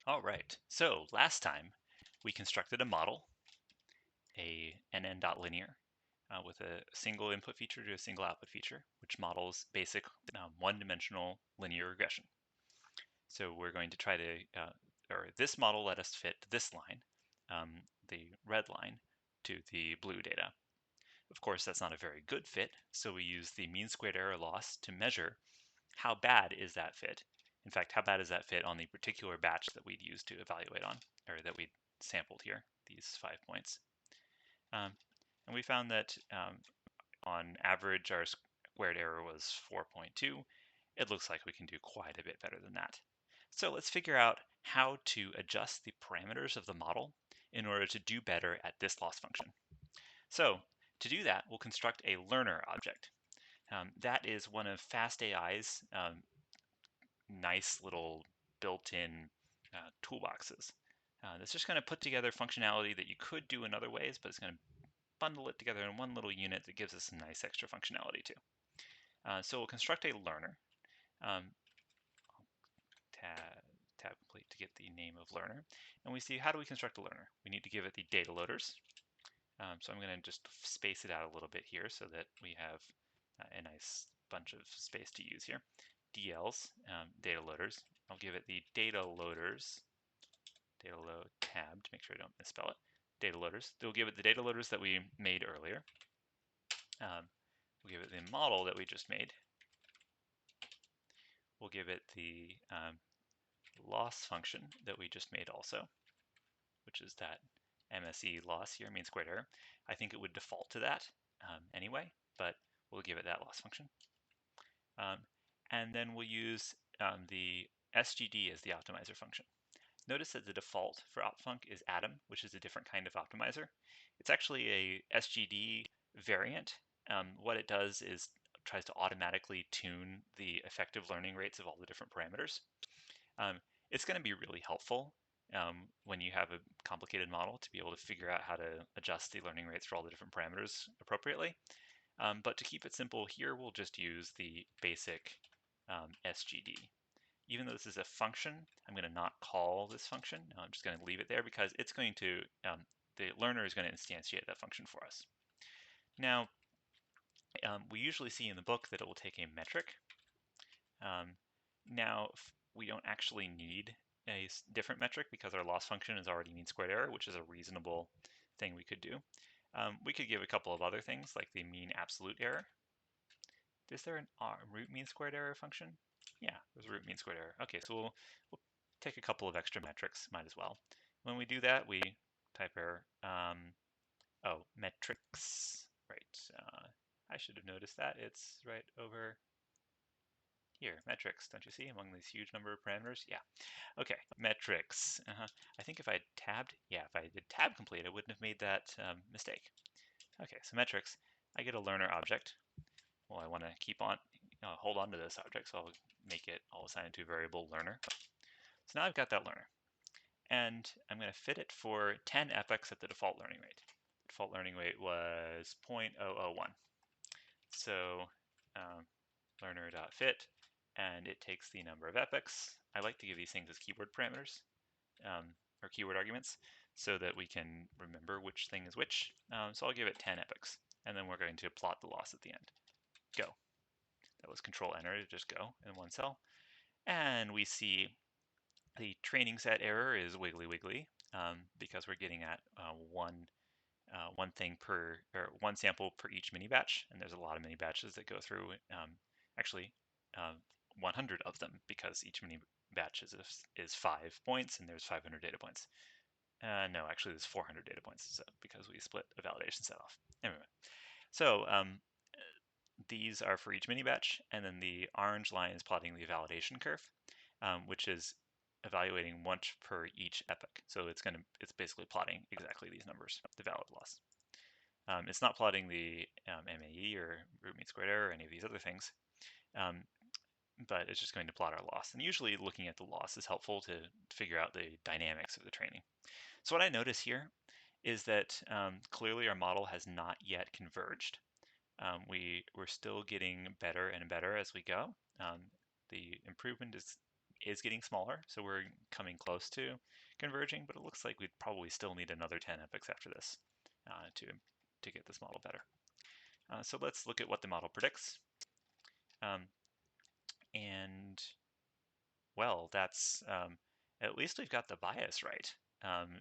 All right, so last time we constructed a model, a nn.linear, with a single input feature to a single output feature, which models basic one-dimensional linear regression. So we're going to try to, or this model let us fit this line, the red line, to the blue data. Of course, that's not a very good fit, so we use the mean squared error loss to measure how bad is that fit. In fact, how bad is that fit on the particular batch that we'd used to evaluate on, or that we sampled here, these 5 points. And we found that on average, our squared error was 4.2. It looks like we can do quite a bit better than that. So let's figure out how to adjust the parameters of the model in order to do better at this loss function. So to do that, we'll construct a learner object. That is one of FastAI's nice little built-in toolboxes. That's just going to put together functionality that you could do in other ways, but it's going to bundle it together in one little unit that gives us some nice extra functionality too. So we'll construct a learner. Tab complete to get the name of learner. And we see, how do we construct a learner? We need to give it the data loaders. So I'm going to just space it out a little bit here so that we have a nice bunch of space to use here. DLs, data loaders. I'll give it the data loaders, data load tab to make sure I don't misspell it. Data loaders. They'll give it the data loaders that we made earlier. We'll give it the model that we just made. We'll give it the loss function that we just made also, which is that MSE loss here, mean squared error. I think it would default to that anyway, but we'll give it that loss function. And then we'll use the SGD as the optimizer function. Notice that the default for opfunc is Atom, which is a different kind of optimizer. It's actually a SGD variant. What it does is tries to automatically tune the effective learning rates of all the different parameters. It's going to be really helpful when you have a complicated model to be able to figure out how to adjust the learning rates for all the different parameters appropriately. But to keep it simple here, we'll just use the basic SGD. Even though this is a function, I'm going to not call this function. I'm just going to leave it there because it's going to, the learner is going to instantiate that function for us. Now, we usually see in the book that it will take a metric. Now, we don't actually need a different metric because our loss function is already mean squared error, which is a reasonable thing we could do. We could give a couple of other things like the mean absolute error. Is there an root mean squared error function? Yeah, there's a root mean squared error. Okay, so we'll take a couple of extra metrics, might as well. When we do that, we type error, metrics, right. I should have noticed that. It's right over here, metrics, don't you see, among these huge number of parameters? Yeah. Okay, metrics. I think if I had tabbed, yeah, if I did tab complete, I wouldn't have made that mistake. Okay, so metrics, I get a learner object. Well, I want to keep on, hold on to this object, so I'll assign it to a variable learner. So now I've got that learner. And I'm going to fit it for 10 epochs at the default learning rate. The default learning rate was 0.001. So learner.fit, and it takes the number of epochs. I like to give these things as keyword parameters, or keyword arguments, so that we can remember which thing is which. So I'll give it 10 epochs, and then we're going to plot the loss at the end. Go. That was control enter to just go in one cell. And we see the training set error is wiggly wiggly because we're getting at one thing per, or one sample per each mini batch. And there's a lot of mini batches that go through, actually 100 of them, because each mini batch is 5 points and there's 500 data points. No, actually there's 400 data points because we split a validation set off. Anyway, so these are for each mini batch, and then the orange line is plotting the validation curve, which is evaluating once per each epoch. So it's basically plotting exactly these numbers, the valid loss. It's not plotting the MAE or root mean squared error or any of these other things, but it's just going to plot our loss. And usually looking at the loss is helpful to figure out the dynamics of the training. So what I notice here is that clearly our model has not yet converged. We're still getting better and better as we go. The improvement is is getting smaller, so we're coming close to converging, but it looks like we'd probably still need another 10 epochs after this to get this model better. So let's look at what the model predicts. And well, that's at least we've got the bias right.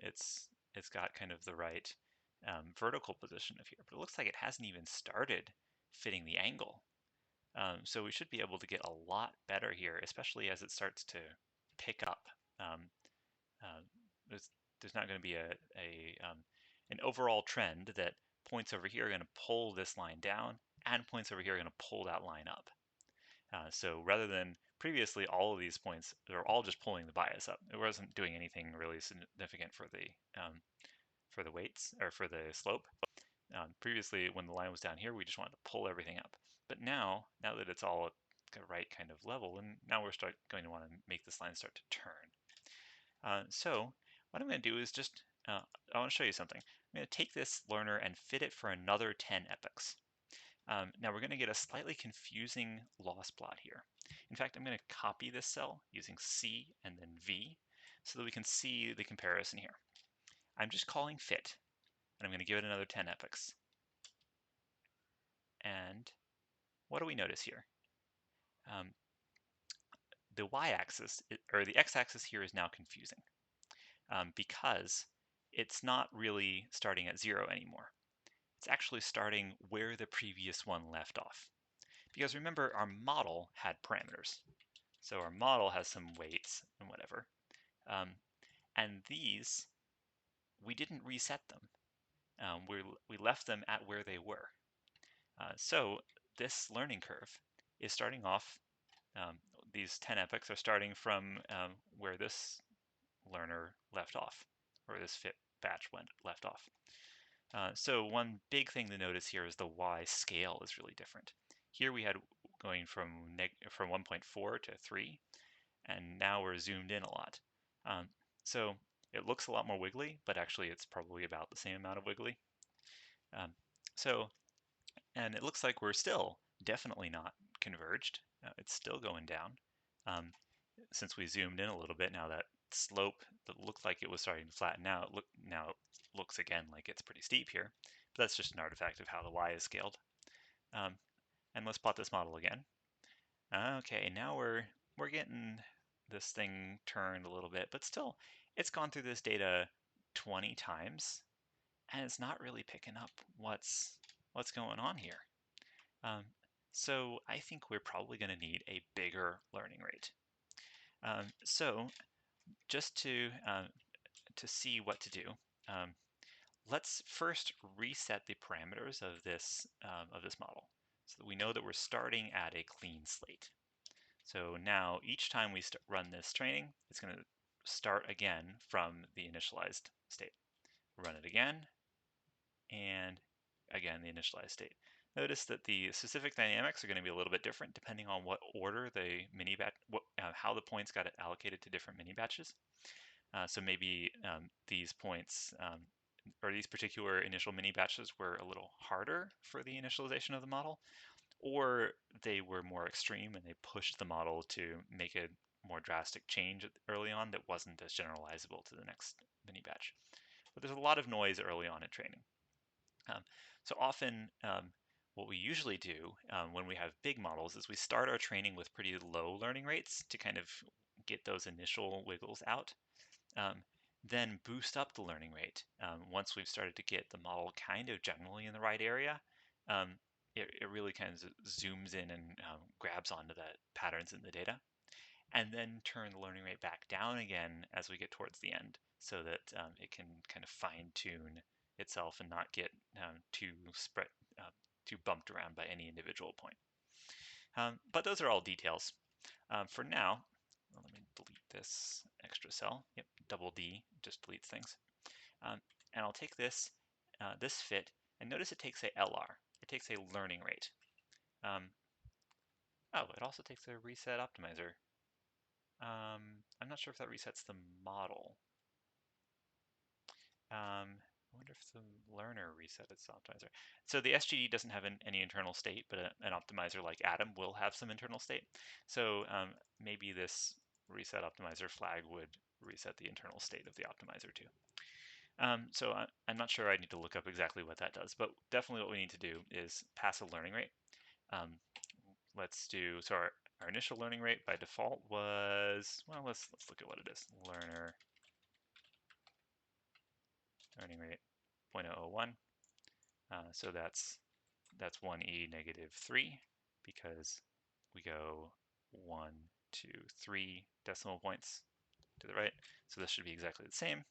It's got kind of the right vertical position of here, but it looks like it hasn't even started fitting the angle. So we should be able to get a lot better here, especially as it starts to pick up. There's not going to be an overall trend that points over here are going to pull this line down, and points over here are going to pull that line up. So rather than previously all of these points, they're all just pulling the bias up. It wasn't doing anything really significant for the weights or for the slope. Previously, when the line was down here, we just wanted to pull everything up. But now that it's all at the right kind of level, and now we're going to want to make this line start to turn. So what I'm going to do is just, I want to show you something. I'm going to take this learner and fit it for another 10 epochs. Now we're going to get a slightly confusing loss plot here. In fact, I'm going to copy this cell using C and then V so that we can see the comparison here. I'm just calling fit, and I'm going to give it another 10 epochs. And what do we notice here? The y-axis, or the x-axis here is now confusing because it's not really starting at 0 anymore. It's actually starting where the previous one left off. Because remember, our model had parameters. So our model has some weights and whatever. And these, we didn't reset them. We left them at where they were. So this learning curve is starting off, these 10 epochs are starting from where this learner left off, or this fit batch left off. So one big thing to notice here is the y scale is really different. Here we had going from 1.4 to 3, and now we're zoomed in a lot. So it looks a lot more wiggly, but actually it's probably about the same amount of wiggly. And it looks like we're still definitely not converged. It's still going down. Since we zoomed in a little bit, now that slope that looked like it was starting to flatten out, now it looks again like it's pretty steep here. But that's just an artifact of how the y is scaled. And let's plot this model again. Okay, now we're getting this thing turned a little bit, but still, it's gone through this data 20 times, and it's not really picking up what's going on here. So I think we're probably going to need a bigger learning rate. So just to see what to do, let's first reset the parameters of this model so that we know that we're starting at a clean slate. So now each time we run this training, it's going to start again from the initialized state. Run it again, and again the initialized state. Notice that the specific dynamics are going to be a little bit different depending on what order the mini batch, how the points got allocated to different mini batches. So maybe these points or these particular initial mini batches were a little harder for the initialization of the model, or they were more extreme and they pushed the model to make a more drastic change early on that wasn't as generalizable to the next mini batch. But there's a lot of noise early on in training. So often what we usually do when we have big models is we start our training with pretty low learning rates to kind of get those initial wiggles out. Then boost up the learning rate. Once we've started to get the model kind of generally in the right area, it really kind of zooms in and grabs onto the patterns in the data, and then turn the learning rate back down again as we get towards the end so that it can kind of fine-tune itself and not get too bumped around by any individual point. But those are all details. For now, let me delete this extra cell. Yep, double D just deletes things. And I'll take this fit, and notice it takes a LR. It takes a learning rate. Oh, it also takes a reset optimizer. I'm not sure if that resets the model. I wonder if the learner reset its optimizer. So the SGD doesn't have any internal state, but an optimizer like Atom will have some internal state. So maybe this reset optimizer flag would reset the internal state of the optimizer too. So I'm not sure I need to look up exactly what that does, but definitely what we need to do is pass a learning rate. Let's do, so our initial learning rate by default was, well, let's look at what it is. Learning rate 0.001. So that's 1e negative 3 because we go 1, 2, 3 decimal points to the right. So this should be exactly the same.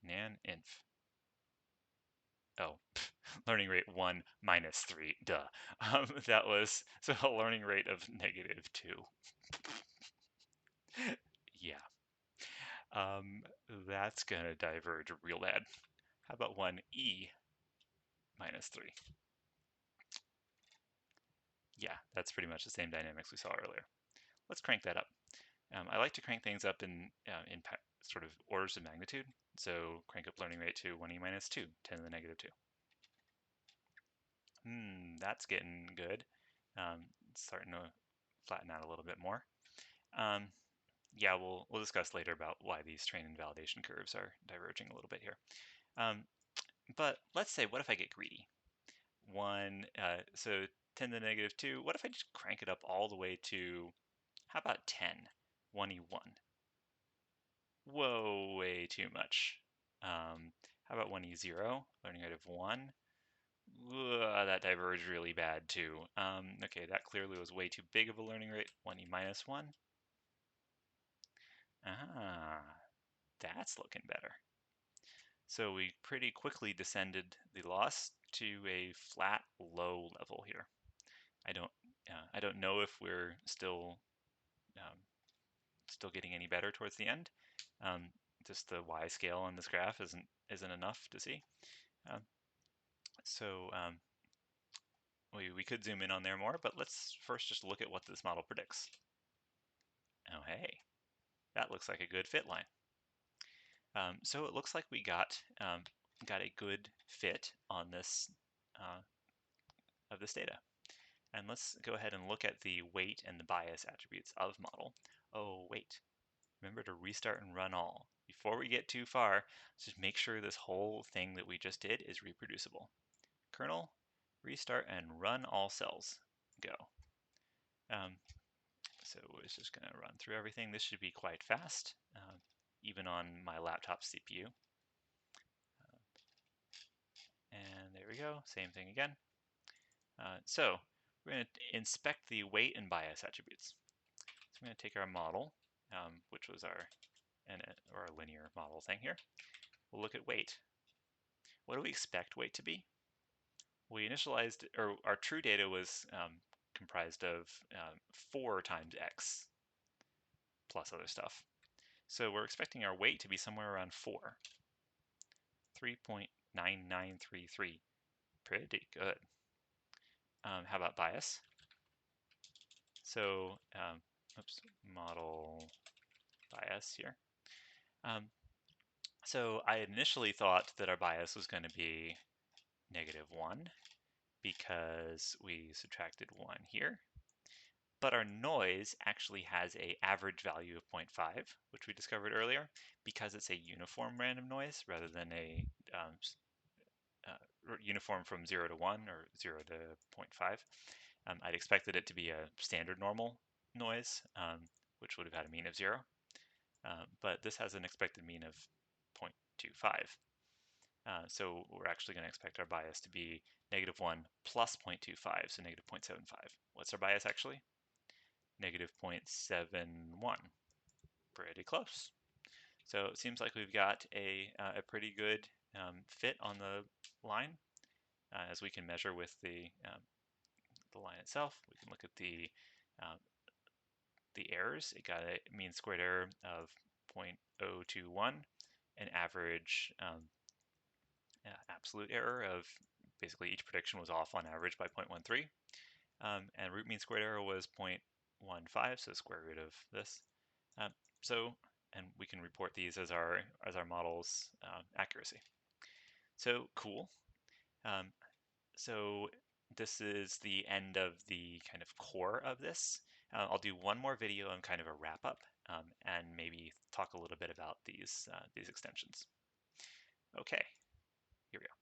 Nan inf. Oh, learning rate 1 minus 3, duh. That was, so a learning rate of negative 2. Yeah. That's going to diverge real bad. How about 1e minus 3? Yeah, that's pretty much the same dynamics we saw earlier. Let's crank that up. I like to crank things up in sort of orders of magnitude. So crank up learning rate to 1e minus 2, 10 to the negative 2. That's getting good. It's starting to flatten out a little bit more. Yeah, we'll discuss later about why these train and validation curves are diverging a little bit here. But let's say, what if I get greedy? So 10 to the negative 2, what if I just crank it up all the way to, how about 10, 1e1? Whoa, way too much. How about 1e0, learning rate of 1? That diverged really bad too. Okay, that clearly was way too big of a learning rate. 1e minus 1. That's looking better. So we pretty quickly descended the loss to a flat low level here. I don't know if we're still getting any better towards the end. Just the y scale on this graph isn't enough to see. We could zoom in on there more, but let's first just look at what this model predicts. Oh, hey, that looks like a good fit line. So it looks like we got a good fit on this of this data. And let's go ahead and look at the weight and the bias attributes of model. Oh, wait. Remember to restart and run all. Before we get too far, let's just make sure this whole thing that we just did is reproducible. Kernel, restart and run all cells. Go. So it's just going to run through everything. This should be quite fast, even on my laptop CPU. And there we go, same thing again. So we're going to inspect the weight and bias attributes. So I'm going to take our model, which was our linear model thing here. We'll look at weight. What do we expect weight to be? We initialized, or our true data was comprised of 4 times x plus other stuff. So we're expecting our weight to be somewhere around 4. 3.9933. Pretty good. How about bias? So, model bias here. So I initially thought that our bias was going to be -1 because we subtracted 1 here. But our noise actually has an average value of 0.5, which we discovered earlier, because it's a uniform random noise rather than a uniform from 0 to 1 or 0 to 0.5. I'd expected it to be a standard normal noise, which would have had a mean of 0. But this has an expected mean of 0.25. So we're actually going to expect our bias to be -1 plus 0.25, so -0.75. What's our bias actually? -0.71. Pretty close. So it seems like we've got a pretty good fit on the line, as we can measure with the line itself. We can look at the errors. It got a mean squared error of 0.021, an average absolute error of basically each prediction was off on average by 0.13, and root mean squared error was 0.15, so square root of this. And we can report these as our model's accuracy. So cool. So this is the end of the kind of core of this. I'll do one more video and kind of a wrap up, and maybe talk a little bit about these extensions. Okay, here we go.